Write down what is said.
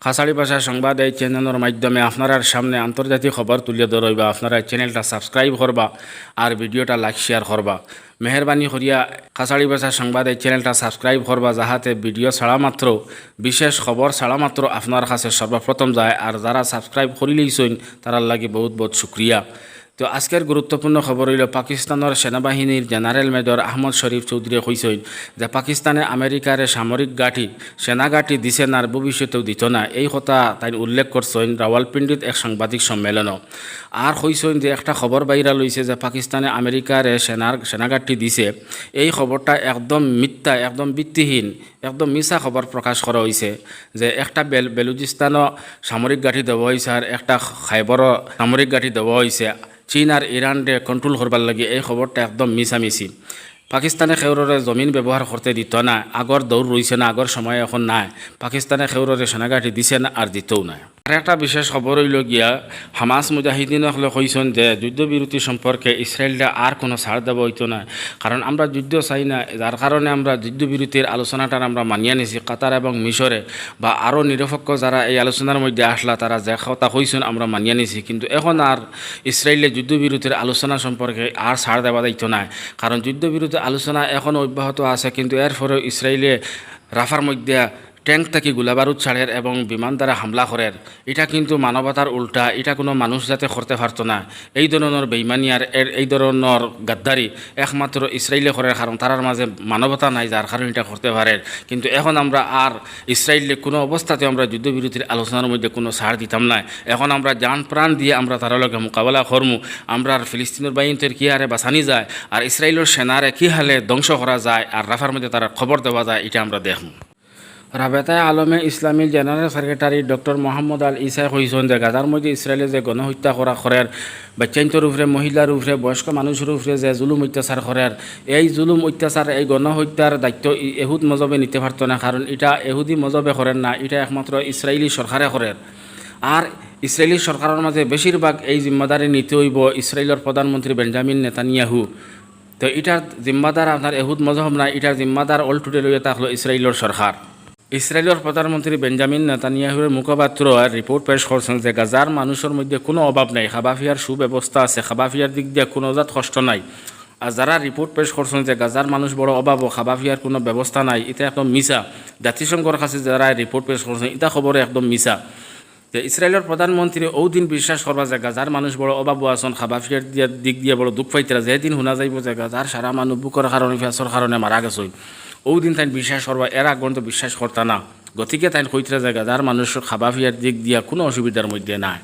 খাসাড়ি ভাষা সংবাদ এই চ্যানেলের মাধ্যমে আপনার সামনে আন্তর্জাতিক খবর তুলে ধরবা। আপনারা চ্যানেলটা সাবস্ক্রাইব করবা আর ভিডিওটা লাইক শেয়ার করবা। মেহরবানি করিয়া খাসাড়ি ভাষা সংবাদ এই চ্যানেলটা সাবস্ক্রাইব করবা, যাহাতে ভিডিও ছাড়া মাত্র বিশেষ খবর ছাড়া মাত্র আপনার কাছে সর্বপ্রথম যায়। আর যারা সাবস্ক্রাইব করে লইছেন তারার লাগে বহুত বহুত শুক্রিয়া। তো আজকের গুরুত্বপূর্ণ খবর হইল, পাকিস্তানের সেনাবাহিনীর জেনারেল মেজর আহমদ শরীফ চৌধুরী কইছেন যে পাকিস্তানে আমেরিকার সামরিক ঘাঁটি সেনা ঘাঁটি দিছে না আর ভবিষ্যতেও দিত না। এই কথা তাই উল্লেখ করছেন রাওয়ালপিন্ডিত এক সাংবাদিক সম্মেলনও। আর কইছেন যে একটা খবর বাইরা লইছে যে পাকিস্তানে আমেরিকার সেনাঘাঁটি দিছে, এই খবরটা একদম মিথ্যা, একদম ভিত্তিহীন, একদম মিছা খবর প্রকাশ করা হয়েছে। যে একটা বেলুচিস্তানও সামরিক ঘাঁটি দেওয়া হয়েছে আর একটা খাইবরও সামরিক ঘাঁটি দেওয়া হয়েছে চীন আর ইরানরে কন্ট্রোল করবার লাগে। এই খবরটা একদম মিছামিছি। পাকিস্তানে খেউররে জমিন ব্যবহার করতে দিত না, আগর দৌড় রয়েছে না, আগর সময় এখন নাই। পাকিস্তানে খেউররে সেনাঘাঁটি দিছে না আর দিতেও নাই। আর একটা বিশেষ খবর হইল গিয়া, হামাস মুজাহিদিন হলে কইছেন যে যুদ্ধবিরতি সম্পর্কে ইসরায়েলরা আর কোনো ছাড় দেওয়া হইতো না, কারণ আমরা যুদ্ধ চাই না। যার কারণে আমরা যুদ্ধবিরতির আলোচনাটা আমরা মানিয়ে নিছি কাতার এবং মিশরে, বা আরও নিরপেক্ষ যারা এই আলোচনার মধ্যে আসলা তারা যে কথা কইছেন আমরা মানিয়ে নিছি। কিন্তু এখন আর ইসরায়েলে যুদ্ধবিরতির আলোচনা সম্পর্কে আর ছাড় দেওয়া যাইতো না, কারণ যুদ্ধবিরতি আলোচনা এখন অব্যাহত আছে। কিন্তু এরপরেও ইসরায়েলে রাফার মধ্যে ট্যাঙ্ক থেকে গোলাবারুদ ছাড়ের এবং বিমান দ্বারা হামলা করের, এটা কিন্তু মানবতার উল্টা। এটা কোনো মানুষ যাতে করতে পারতো না। এই ধরনের বেইমানি আর এই ধরনের গাদ্দারি একমাত্র ইসরায়েলে করার কারণ তারার মাঝে মানবতা নাই, যার কারণে এটা করতে পারে। কিন্তু এখন আমরা আর ইসরায়েলে কোনো অবস্থাতে আমরা যুদ্ধবিরতির আলোচনার মধ্যে কোনো ছাড় দিতাম না। এখন আমরা জান প্রাণ দিয়ে আমরা তার লগে মোকাবেলা করমু। আমরা আর ফিলিস্তিনের বাহিনীদের কী হারে বাঁচানি যায় আর ইসরায়েলের সেনারে কী হালে ধ্বংস করা যায় আর রাফার মধ্যে তারা খবর দেওয়া যায়, এটা আমরা দেখব। রাবেতায়ে আলমে ইসলামীর জেনারেল সেক্রেটারি ডক্টর মোহাম্মদ আল ইসাই কইছেন যে গাজার মধ্যে ইসরায়েলে যে গণহত্যা করার বাচ্চাইন্তর উপরে, মহিলার উপরে, বয়স্ক মানুষের উপরে যে জুলুম অত্যাচার করার, এই জুলুম অত্যাচার এই গণহত্যার দায়িত্ব এহুদ মজবে নিতে পারত না, কারণ এটা এহুদি মজবে করেন না, এটা একমাত্র ইসরায়েলি সরকারে করেন। আর ইসরায়েলি সরকারের মাঝে বেশিরভাগ এই জিম্মাদারি নিতে হইব ইসরায়েলের প্রধানমন্ত্রী বেঞ্জামিন নেতানিয়াহু। তো এটার জিম্মাদার আপনার এহুদ মজহব না, এটার জিম্মাদার অল টুডে লইয়া থাকলো ইসরায়েলের সরকার। ইসরায়েলের প্রধানমন্ত্রী বেঞ্জামিন নেতানিয়াহুর মুখপাত্র রিপোর্ট পেশ করছেন যে গাজার মানুষের মধ্যে কোনো অভাব নাই, খাবাফিয়ার সুব্যবস্থা আছে, খাবাফিয়ার দিক দিয়ে কোনো জাত কষ্ট নাই। আর যারা রিপোর্ট পেশ করছেন যে গাজার মানুষ বড় অভাব ও খাবাফিয়ার কোনো ব্যবস্থা নাই, এটা একদম মিছা। জাতিসংঘর কাছে যারা রিপোর্ট পেশ করছেন এটা খবরে একদম মিছা। যে ইসরায়েলের প্রধানমন্ত্রী দিন বিশ্বাস করবা যে গাজার মানুষ বড় অভাব আছেন, খাবাফিয়ার দিক দিয়ে বড় দুঃখ পাইতেরা, যেদিন শোনা যাইব যে গাজার সারা মানুষ বুকের কারণে ফ্যাসর কারণে মারা গেছে, দিন তাই বিশ্বাস করবা। এর আগন্ত বিশ্বাস করতা না। গতিকে তাই কইতে যে গাজার মানুষের খাবাফিয়ার দিক দিয়া কোনো অসুবিধার মধ্যে নাই।